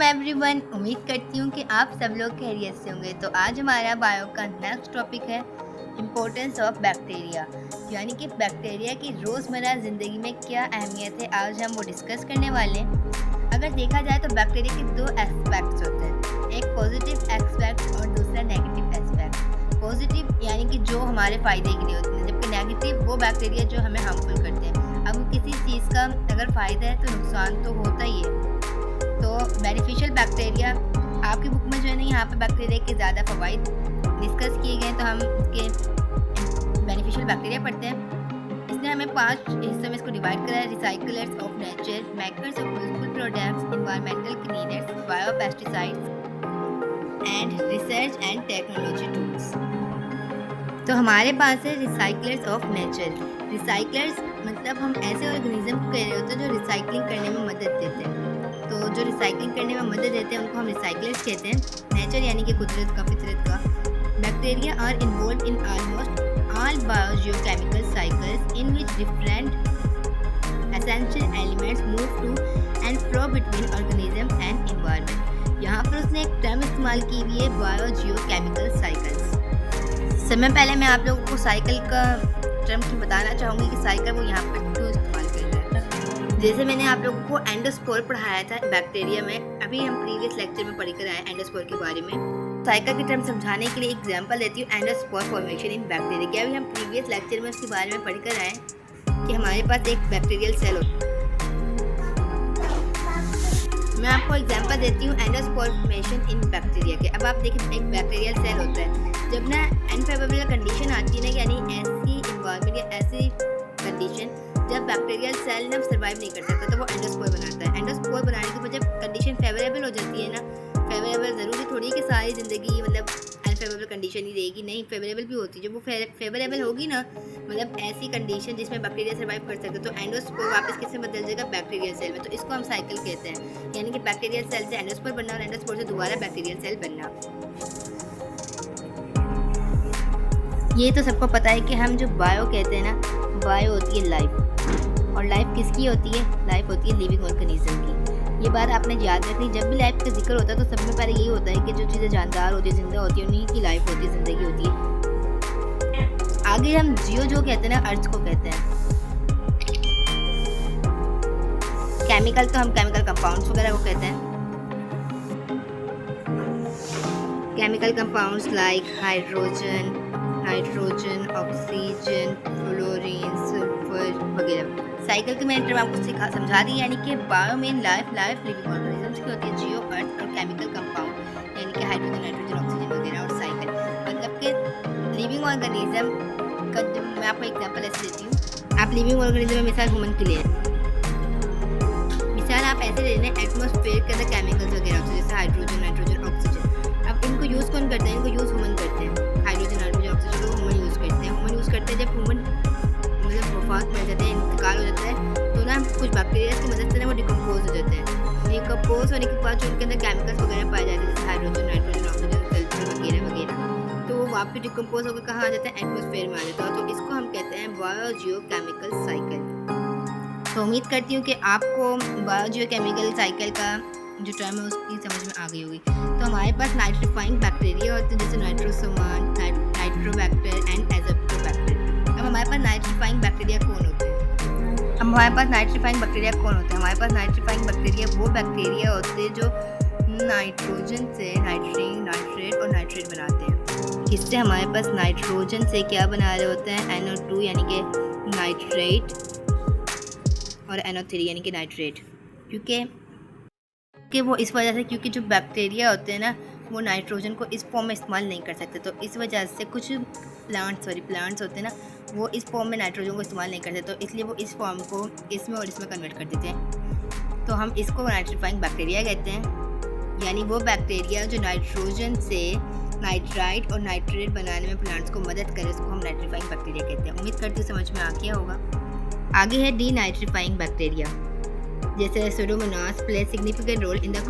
Everyone, उम्मीद करती हूँ कि आप सब लोग खैरियत से होंगे। तो आज हमारा बायो का नेक्स्ट टॉपिक है इम्पोर्टेंस ऑफ बैक्टीरिया, यानी कि बैक्टीरिया की रोज़मर्रा ज़िंदगी में क्या अहमियत है। आज हम वो डिस्कस करने वाले हैं। अगर देखा जाए तो बैक्टीरिया के दो एस्पेक्ट्स होते हैं, एक पॉजिटिव एस्पेक्ट और दूसरा नेगेटिव एस्पेक्ट। पॉजिटिव यानी कि जो हमारे फ़ायदे के लिए होते हैं, जबकि नेगेटिव वो बैक्टीरिया जो हमें हार्मफुल करते हैं। अब किसी चीज़ का अगर फ़ायदा है तो नुकसान तो होता ही है। तो बेनिफिशियल बैक्टीरिया आपकी बुक में जो है ना, यहाँ पे बैक्टीरिया के ज़्यादा फ़वाइद डिस्कस किए गए, तो हम इसके बेनिफिशियल बैक्टीरिया पढ़ते हैं। इसने हमें 5 हिस्सों में इसको डिवाइड करा है: recyclers of nature, makers of useful products, environmental cleaners, bio pesticides and research and technology tools. तो हमारे पास है रिसाइकलर्स ऑफ नेचर। रिसाइकलर्स मतलब हम ऐसे ऑर्गेनिज्म को कह रहे होते हैं जो रिसाइकलिंग करने में मदद देते हैं। तो जो रिसाइकलिंग करने में मदद देते हैं उनको हम रिसाइकलर्स कहते हैं। नेचर यानी कि कुदरत का, फितरत का। Bacteria are involved in almost all biogeochemical cycles in which different essential elements move to and fro between organism and environment. यहाँ पर उसने एक टर्म इस्तेमाल की हुई है, बायोजियोकेमिकल साइकिल्स। समय पहले मैं आप लोगों को साइकिल का टर्म की बताना चाहूँगी कि साइकिल वो यहाँ पर क्यों इस्तेमाल कर रहा है। जैसे मैंने आप लोगों को एंडोस्पोर पढ़ाया था बैक्टीरिया में, अभी हम प्रीवियस लेक्चर में पढ़ कर आए एंडोस्पोर के बारे में। साइकिल की टर्म समझाने के लिए एग्जांपल देती हूँ, एंडोस्पोर फॉर्मेशन इन बैक्टीरिया। क्या अभी हम प्रीवियस लेक्चर में उसके बारे में पढ़ कर आए कि हमारे पास एक बैक्टीरियल सेल होता है। मैं आपको एग्जांपल देती हूँ एंडोस्पोर फॉर्मेशन इन बैक्टीरिया के। अब आप देखिए, एक बैक्टीरियल सेल होता है, जब ना अनफेवरेबल कंडीशन आती है ना, यानी ऐसी इन्वायरमेंट या ऐसी कंडीशन जब बैक्टीरियल सेल ना सर्वाइव नहीं कर सकता, तो वो एंडोस्पोर बनाता है। एंडोस्पोर बनाने के बाद जब कंडीशन फेवरेबल हो जाती है ना, फेवरेबल ज़रूरी थोड़ी कि सारी ज़िंदगी मतलब अनफेवरेबल कंडीशन ही रहेगी, नहीं, फेवरेबल भी होती है। जब वो फेवरेबल होगी ना, मतलब ऐसी कंडीशन जिसमें बैक्टीरिया सर्वाइव कर सकते, तो एंडोस्पोर वापस किससे बदल जाएगा, बैक्टीरियल सेल में। तो इसको हम साइकिल कहते हैं, यानी कि बैक्टीरियल सेल से एंडोस्पोर बनना और एंडोस्पोर से दोबारा बैक्टीरियल सेल बनना। ये तो सबको पता है कि हम जो बायो कहते हैं ना, बायो होती है लाइफ, और लाइफ किसकी होती है, लाइफ होती है लिविंग ऑर्गेनिज्म की। ये बात आपने याद रखनी, जब भी लाइफ का जिक्र होता है तो सब में पहले यही होता है कि जो चीज़ें जानदार होती है, जिंदा होती है, उन्हीं की लाइफ होती है, ज़िंदगी होती है। आगे हम जियो जो कहते हैं ना, अर्थ को कहते हैं। केमिकल तो हम केमिकल कंपाउंड्स वगैरह को कहते हैं। Chemical compounds like hydrogen, oxygen, fluorine, sulphur वगैरह। साइकिल की मैंने आपको समझा दी, यानी कि बायो में लाइफ लिविंग ऑर्गेनिजम्स की होती है, जियो, अर्थ और केमिकल कंपाउंड यानी कि हाइड्रोजन, नाइट्रोजन, ऑक्सीजन वगैरह। और साइकिल मतलब कि लिविंग ऑर्गेनिज्म का मैं आपको एग्जांपल ऐसे देती हूँ। आप लिविंग ऑर्गेनिज्म में मिसाल ह्यूमन के लिए मिसाल आप ऐसे ले लें, एटमॉस्फेयर के अंदर केमिकल्स वगैरह जैसे हाइड्रोजन, नाइट्रोजन, ऑक्सीजन। अब इनको यूज़ कौन करते हैं, इनको यूज़ ह्यूमन करते हैं। हाइड्रोजन, नाइट्रोजन, ऑक्सीजन को ह्यूमन यूज़ करते हैं। ह्यूमन यूज़ करते हैं, जब ह्यूमन मतलब वफात पड़ जाते हैं, इंतकाल हो जाता है, तो ना कुछ बैक्टीरिया की मदद से ना वो डिकम्पोज हो जाते हैं। डिकम्पोज होने के बाद जो उनके अंदर केमिकल्स वगैरह पाए जाते हैं, जैसे हाइड्रोजन, नाइट्रोजन, ऑक्सीजन, सल्फर वगैरह वगैरह, तो वो वापस डिकम्पोज होकर कहाँ आ जाता है, एटमॉस्फेयर में आ जाता है। तो इसको हम कहते हैं बायोजियोकेमिकल साइकिल। तो उम्मीद करती हूँ कि आपको बायोजियोकेमिकल साइकिल का जो टर्म है उसकी समझ में आ गई होगी। तो हमारे पास नाइट्रीफाइंग बैक्टीरिया होते हैं, जैसे नाइट्रोसोमान, नाइट्रोबैक्टर एंड एजोप्टोबैक्टर। अब हमारे पास नाइट्रीफाइंग बैक्टीरिया कौन होते हैं? हमारे पास नाइट्रीफाइंग बैक्टीरिया वो बैक्टीरिया होते हैं जो नाइट्रोजन से नाइट्रीन, नाइट्रेट और नाइट्रेट बनाते हैं। इससे हमारे पास नाइट्रोजन से क्या बना रहे होते हैं, NO2 यानी कि नाइट्रेट, और NO3 यानी कि नाइट्रेट। क्योंकि वो इस वजह से, क्योंकि जो बैक्टीरिया होते हैं ना, वो नाइट्रोजन को इस फॉर्म में इस्तेमाल नहीं कर सकते, तो इस वजह से कुछ प्लांट्स होते हैं ना, वो इस फॉर्म में नाइट्रोजन को इस्तेमाल नहीं करते, तो इसलिए वो इस फॉर्म को इसमें और इसमें कन्वर्ट कर देते हैं। तो हम इसको नाइट्रीफाइंग बैक्टीरिया कहते हैं, यानी वो बैक्टीरिया जो नाइट्रोजन से नाइट्राइट और नाइट्रेट बनाने में प्लांट्स को मदद करे, उसको हम नाइट्रीफाइंग बैक्टीरिया कहते हैं। उम्मीद करती हूँ समझ में आ गया होगा। आगे है डीनाइट्रीफाइंग बैक्टीरिया, जैसे pseudomonas play significant role in the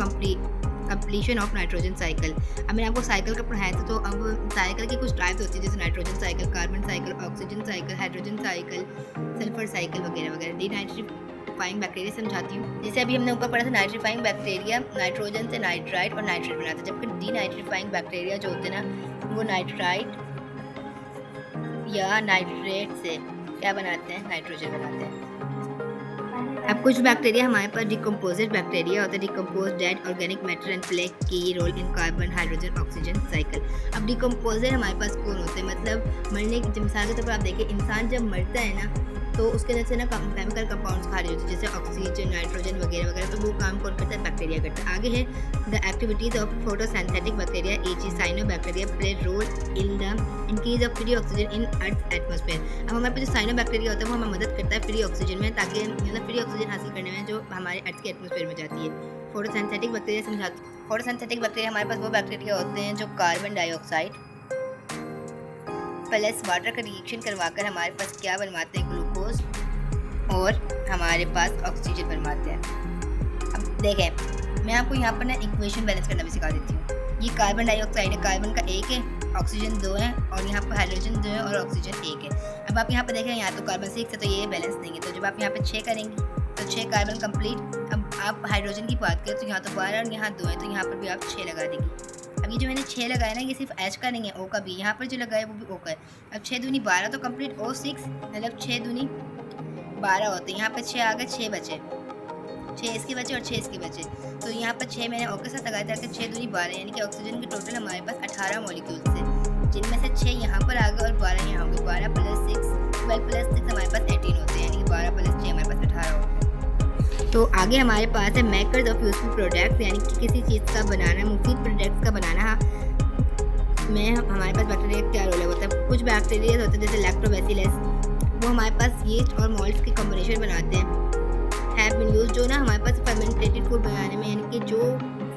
completion of nitrogen cycle. अब मैंने आपको साइकिल का पढ़ाया था, तो अब साइकिल की कुछ टाइप्स होती है, जैसे nitrogen cycle, carbon cycle, oxygen cycle, hydrogen cycle, sulphur cycle वगैरह वगैरह। डीनाइट्रीफाइंग बैक्टीरिया समझाती हूँ। जैसे अभी हमने ऊपर पढ़ा था, नाइट्रीफाइंग बैक्टीरिया नाइट्रोजन से नाइट्राइट और नाइट्रेट बनाता है, जबकि डीनाइट्रीफाइंग बैक्टीरिया जो होते हैं ना, वो नाइट्राइट या नाइट्रेट से क्या बनाते हैं, नाइट्रोजन बनाते हैं। अब कुछ बैक्टीरिया हमारे पास डिकम्पोजेड बैक्टीरिया होता है, decompose dead organic matter and play key role in carbon hydrogen oxygen cycle. अब डिकम्पोजेड हमारे पास कौन होते हैं, मतलब मरने की मिसाल के तौर पर आप देखिए, इंसान जब मरता है ना, तो उसके अंदर से ना केमिकल कंपाउंड्स खारिज होते हैं, जैसे ऑक्सीजन, नाइट्रोजन वगैरह वगैरह। तो वो काम कौन करता है, बैक्टीरिया करता है। आगे है the activities of photosynthetic bacteria H cyanobacteria play role in the increase of free oxygen in earth atmosphere. अब हमारे पास जो साइनोबैक्टीरिया होता है वो हमें मदद करता है फ्री ऑक्सीजन में, ताकि मतलब फ्री ऑक्सीजन हासिल करने में, जो हमारे अर्थ के एटमॉस्फेयर में जाती है। फोटोसिंथेटिक बैक्टीरिया समझाते हैं। फोटोसिंथेटिक बैक्टीरिया हमारे पास वो बैक्टीरिया होते हैं जो कार्बन डाइऑक्साइड प्लस वाटर का रिएक्शन करवाकर हमारे पास क्या बनवाते हैं, ग्लूकोज, और हमारे पास ऑक्सीजन बनवाते हैं। अब देखें, मैं आपको यहाँ पर ना इक्वेशन बैलेंस करना भी सिखा देती हूँ। ये कार्बन डाइऑक्साइड है, कार्बन का 1 है, ऑक्सीजन 2 है, और यहाँ पर हाइड्रोजन 2 है और ऑक्सीजन 1 है। अब आप यहाँ पर देखें, यहाँ तो कार्बन 6 है, तो ये बैलेंस देंगे। तो जब आप यहाँ पर 6 करेंगे तो 6 कार्बन कंप्लीट। अब आप हाइड्रोजन की बात करें तो यहाँ तो 12 और यहाँ 2 है, तो यहाँ पर भी आप 6 लगा देंगे। अब ये जो मैंने 6 लगाया ना, ये सिर्फ एच का नहीं है, ओ का भी। यहाँ पर जो लगाया वो भी ओ का है। अब 6 दूनी 12 तो कंप्लीट ओ 6, मतलब 6 दूनी 12 होते हैं। यहाँ पर 6 आ गए, 6 बचे, 6 इसके बचे और 6 इसके बचे। तो यहाँ पर 6 मैंने ओ के साथ लगाया था कि 6 दूनी 12, यानी कि ऑक्सीजन के टोटल हमारे पास 18 मॉलिक्यूल्स थे, जिनमें से 6 यहाँ पर आ गए और 12 यहाँ हो गए। 12 + 6 12 + 6 हमारे पास 18 होते हैं, यानी कि 12 + 6 हमारे पास 18 होते हैं। तो आगे हमारे पास है मेकर्स ऑफ यूजफुल प्रोडक्ट्स, यानी कि किसी चीज़ का बनाना, मुफीद प्रोडक्ट्स का बनाना में हमारे पास बैक्टीरिया का क्या रोल है। होता है कुछ बैक्टीरिया होते हैं जैसे लैक्टोबैसिलस, वो हमारे पास यीस्ट और मॉल्ट्स की कॉम्बिनेशन बनाते हैं। हैव बीन यूज्ड, जो ना हमारे पास फर्मेंटेटेड फूड बनाने में, यानी कि जो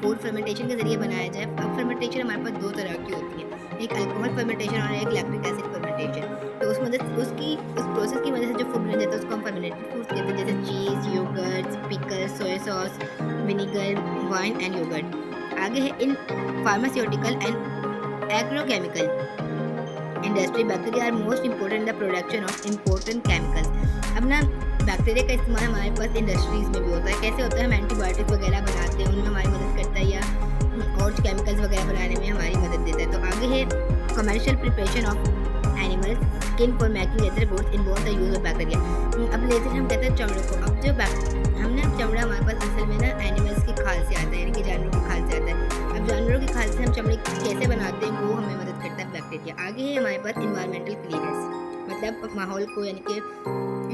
फूड फर्मेंटेशन के जरिए बनाया जाए। अब फर्मेंटेशन हमारे पास 2 तरह की होती है, एक अल्कोहल फर्मेंटेशन और एक लैक्टिक एसिड फर्मेंटेशन। तो उस प्रोसेस की वजह से जो फूड बन जाता है उसको हम फर्मेंटेड फूड कहते हैं, जैसे cheese, yogurts, pickles, soya sauce, vinegar, wine and yogurt. आगे है in pharmaceutical and agrochemical industry, bacteria are most important in the production of important chemicals. अब ना बैक्टीरिया का इस्तेमाल हमारे पास इंडस्ट्रीज़ में भी होता है। कैसे होता है, हम एंटीबायोटिक वगैरह बनाते हैं, उनमें हमारी मदद करता है, या और केमिकल्स वगैरह बनाने में हमारी मदद देता है। तो आगे है commercial preparation of animals skin for making leather goods involve the use of bacteria. अब लेदर हम कहते हैं चमड़े को। अब जो हमने चमड़ा हमारे पास असल में ना एनिमल्स की खाल से आता है, यानी कि जानवरों की खाल से आता है। अब जानवरों की खाल से हम चमड़े कैसे बनाते हैं, वो हमें मदद करता है बैक्टीरिया। आगे है हमारे पास इन्वायरमेंटल क्लीनेस, मतलब माहौल को, यानी कि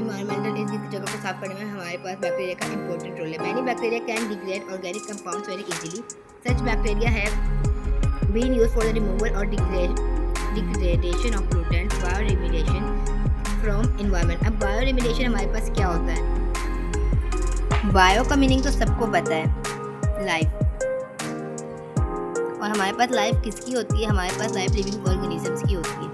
इन्वायरमेंटल इस जगह को साफ करने में हमारे पास बैक्टीरिया का इंपॉर्टेंट रोल है। Many bacteria can degrade organic compounds very easily. Such bacteria have been used for the removal or degradation of pollutants, bioremediation from environment. अब बायोरिमेडिएशन हमारे पास क्या होता है, बायो का मीनिंग तो सबको पता है, लाइफ। और हमारे पास लाइफ किसकी होती है, हमारे पास लाइफ लिविंग ऑर्गेनिजम्स की होती है।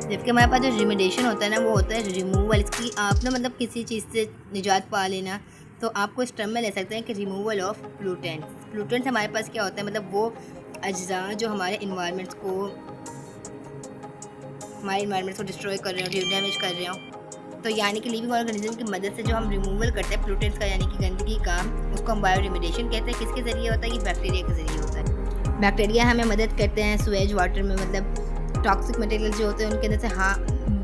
जबकि हमारे पास जो रिमेडिएशन होता है ना, वो होता है रिमूवल। इसकी आप ना मतलब किसी चीज़ से निजात पा लेना, तो आपको इस टर्म में ले सकते हैं कि रिमूवल ऑफ पोल्यूटेंट्स। पोल्यूटेंट्स हमारे पास क्या होता है, मतलब वो अज्जा जो हमारे इन्वायरमेंट को डिस्ट्रॉय कर रहे हो, डैमेज कर रहे हो। तो यानी कि लिविंग ऑर्गेनिज्म की मदद से जो हम रिमूवल करते हैं पोल्यूटेंट्स का, यानी कि गंदगी का, उसको हम बायोरिमेडिएशन कहते हैं। किसके ज़रिए होता है, कि बैक्टीरिया के ज़रिए होता है। बैक्टीरिया हमें मदद करते हैं स्वेज वाटर में, मतलब टॉक्सिक मटेरियल जो होते हैं उनके अंदर से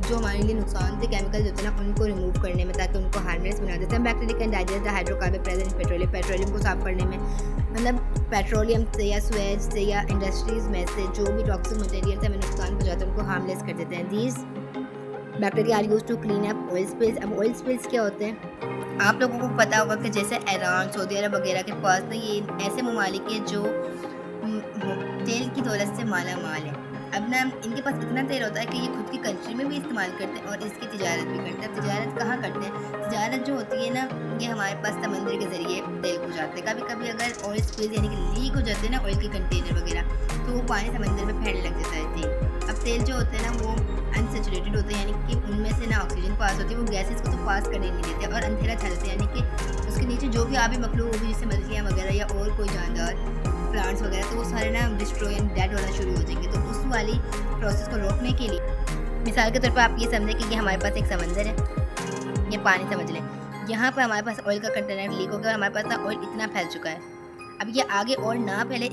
जो हमारे लिए नुकसानदेह केमिकल्स होते हैं ना, उनको रिमूव करने में, ताकि उनको हार्मलेस बना देते हैं। Bacteria can digest the hydrocarbon present petroleum, petroleum को साफ करने में, मतलब पेट्रोलियम से या स्वेज से या इंडस्ट्रीज़ में से जो भी टॉक्सिक मटेरियल हमें नुकसान पहुंचाते हैं उनको हार्मलेस कर देते हैं। These bacteria are use to clean up oil spills. अब ऑयल स्पिल्स क्या होते हैं, आप लोगों को पता होगा कि जैसे ईरान, सऊदी अरब वगैरह के पास ना ये ऐसे ममालिक हैं जो तेल की दौलत से माला माल है। अब ना इनके पास इतना तेल होता है कि ये खुद की कंट्री में भी इस्तेमाल करते हैं और इसकी तिजारत भी करते हैं। अब तिजारत कहाँ करते हैं? तिजारत जो होती है ना, ये हमारे पास समंदर के ज़रिए तेल पहुँचाते हैं। कभी-कभी अगर ऑयल स्पिल यानी कि लीक हो जाते हैं ना ऑयल के कंटेनर वगैरह, तो वो पानी समंदर में फैलने लग जाता है तेल। अब तेल जो होते हैं ना वो अनसैचुरेटेड होते हैं, यानी कि उनमें से ना ऑक्सीजन पास होती है, वो गैसेज़ को तो पास करने नहीं देते और अंधेरा छा जाता है, यानी कि उसके नीचे जो भी आबी मखलूक होगी जैसे मछलियाँ वगैरह या और कोई जानदार प्लांट्स वगैरह, तो वो सारे ना डिस्ट्रॉय एंड डेड होना शुरू हो जाएंगे। तो उस वाली प्रोसेस को रोकने के लिए मिसाल के तौर पर आप ये समझें कि ये हमारे पास एक समंदर है, ये पानी समझ लें, यहाँ पर हमारे पास ऑयल का कंटेनर लीक हो गया और हमारे पास ना ऑयल इतना फैल चुका है। अब ये आगे और ना फैले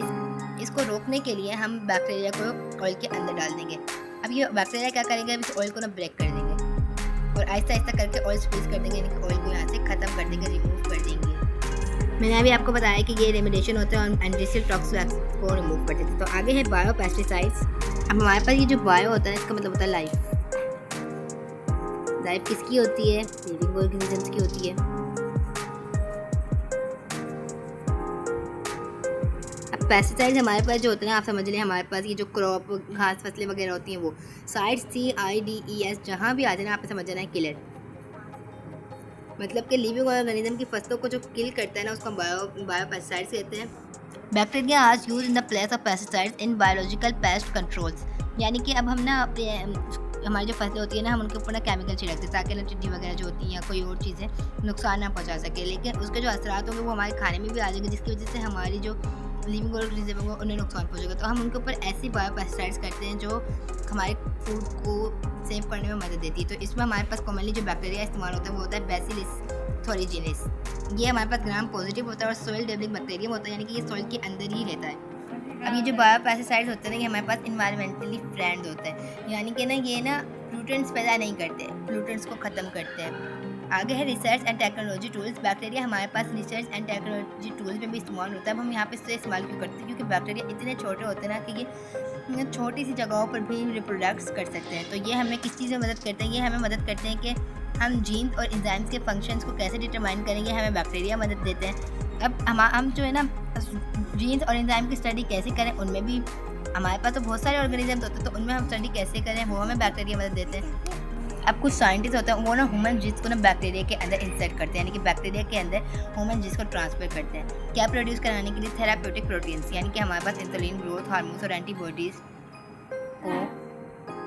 इसको रोकने के लिए हम बैक्टीरिया को ऑयल के अंदर डाल देंगे। अब ये बैक्टीरिया क्या करेंगे, अब इस ऑयल को ना ब्रेक कर देंगे और आहिस्ता आहिस्ता करके ऑयल स्क्वीज कर देंगे, यानी कि ऑयल को यहाँ से ख़त्म कर देंगे, रिमूव कर देंगे। मैंने अभी आपको बताया कि ये रेमिडेशन होते हैं और इंडस्ट्रियल टॉक्सिक्स को रिमूव कर देते हैं। तो आगे है बायो पेस्टिसाइड्स। अब हमारे पास ये जो बायो होता है इसका मतलब होता है लाइफ। लाइफ किसकी होती है? लिविंग ऑर्गेनिजम्स की होती है। अब पेस्टिसाइड्स हमारे पास जो होते हैं, आप समझ लें हमारे पास ये जो क्रॉप घास फसलें वगैरह होती हैं वो साइड्स CIDES जहाँ भी आ जाए ना आपने समझ जाना है किलर, मतलब कि लिविंग ऑर्गेनिज्म की फसलों को जो किल करता है ना उसको बायो पेस्टिसाइड्स कहते हैं। Bacteria are use in the place of pesticides in biological pest controls, यानी कि अब हम ना अपने हमारी जो फसलें होती है ना हम उनके ऊपर ना केमिकल छिड़कते हैं ताकि ना टिड्डी वगैरह जो होती हैं या कोई और चीज़ें नुकसान ना पहुंचा सके, लेकिन उसके जो असरात होंगे वो हमारे खाने में भी आ जाएंगे, जिसकी वजह से हमारी जो लिविंग ऑर्गेनिज्म होंगे उन्हें नुकसान पहुंचेगा। तो हम उनके ऊपर ऐसी बायो पेस्टिसाइड्स करते हैं जो हमारे फूड को सेव करने में मदद देती है। तो इसमें हमारे पास कॉमनली जो बैक्टीरिया इस्तेमाल होता है वो होता है बैसिलस थोरिजिनिस। ये हमारे पास ग्राम पॉजिटिव होता है और सोइल डेवलिंग बैक्टीरियम होता है, यानी कि ये सोइल के अंदर ही रहता है। अब ये जो बायो पेस्टिसाइड्स होते हैं ना ये हमारे पास इन्वायरमेंटली फ्रेंड होता है, यानी कि ना ये ना प्लूटेंट्स पैदा नहीं करते, प्लूटेंट्स को ख़त्म करते हैं। आगे है research and technology tools. Bacteria हमारे पास रिसर्च एंड टेक्नोलॉजी टूल्स में भी इस्तेमाल होता है। अब हम यहाँ पे इससे इस्तेमाल क्यों करते हैं? क्योंकि बैक्टीरिया इतने छोटे होते हैं ना कि ये छोटी सी जगहों पर भी रिप्रोडक्ट्स कर सकते हैं। तो ये हमें किस चीज़ में मदद करते हैं? ये हमें मदद करते हैं कि हम जीन्स और एंजाइम्स के फंक्शंस को कैसे डिटरमाइन करेंगे, हमें बैक्टीरिया मदद देते हैं। अब हम जो है ना जीन्स और एंजाइम की स्टडी कैसे करें, उनमें भी हमारे पास तो बहुत सारे ऑर्गेनिजम्स होते हैं, तो उनमें हम स्टडी कैसे करें वो हमें बैक्टीरिया मदद देते हैं। अब कुछ साइंटिस्ट होते हैं वो ना ह्यूमन जीन्स को ना बैक्टीरिया के अंदर इंसर्ट करते हैं, यानी कि बैक्टीरिया के अंदर ह्यूमन जीन्स को ट्रांसफर करते हैं। क्या प्रोड्यूस कराने के लिए? थेराप्यूटिक प्रोटीन्स, यानी कि हमारे पास इंसुलिन, ग्रोथ हार्मोन्स और एंटीबॉडीज़ को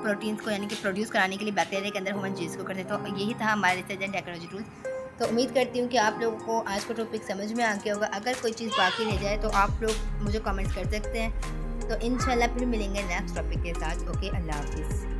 प्रोटीन्स को यानी कि प्रोड्यूस कराने के लिए बैक्टीरिया के अंदर ह्यूमन जीन्स को करते हैं। तो यही था हमारे रिसर्च एंड टेक्नोलॉजी टूल्स। तो उम्मीद करती हूँ कि आप लोगों को आज का टॉपिक समझ में आ गया होगा। अगर कोई चीज़ बाकी रह जाए तो आप लोग मुझे कमेंट्स कर सकते हैं। तो इंशाल्लाह फिर मिलेंगे नेक्स्ट टॉपिक के साथ। ओके, अल्लाह हाफिज़।